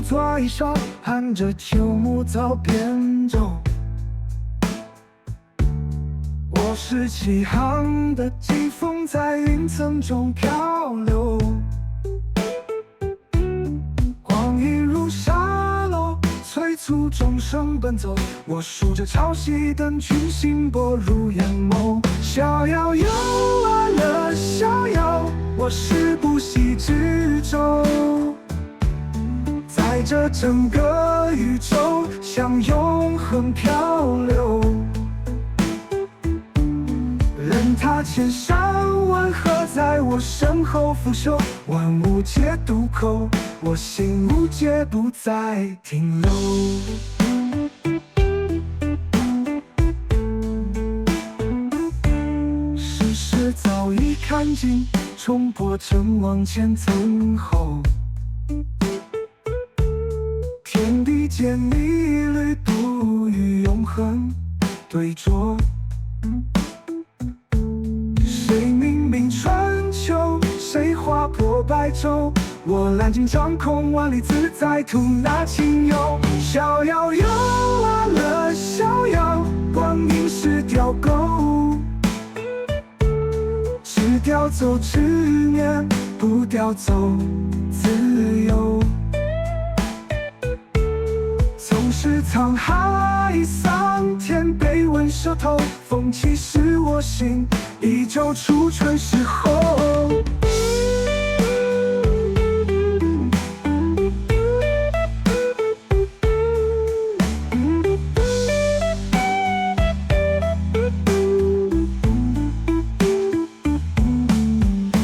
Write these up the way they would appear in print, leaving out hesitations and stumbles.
作一首，含着秋木早扁舟。我是起航的疾风，在云层中漂流。光阴如沙漏，催促众生奔走。我数着潮汐，等群星拨入眼眸。逍遥游啊乐逍遥，我是不息之舟。在这整个宇宙，向永恒漂流。任它千山万河在我身后腐朽，万物皆渡口，我心无界不再停留。世事早已看尽，冲破尘往前增厚。天地间一缕独与永恒对酌。谁命名春秋，谁划破白昼？我揽尽掌控，万里自在，吐纳清幽。逍遥游啊乐逍遥，光阴是雕钩，只雕走执念，不雕走自由。纵使沧海桑田，碑文舌头，风起时我心依旧初春时候。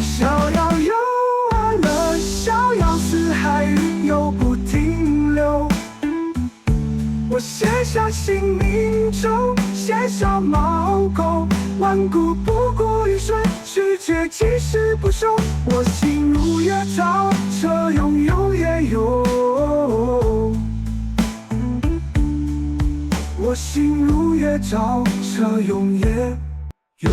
逍遥游啊乐逍遥，四海云游不停留。我写下姓名咒，写下锚钩，万古不顾一瞬，世界即使不朽。我心如月照，车永永也有。我心如月照，车永也有。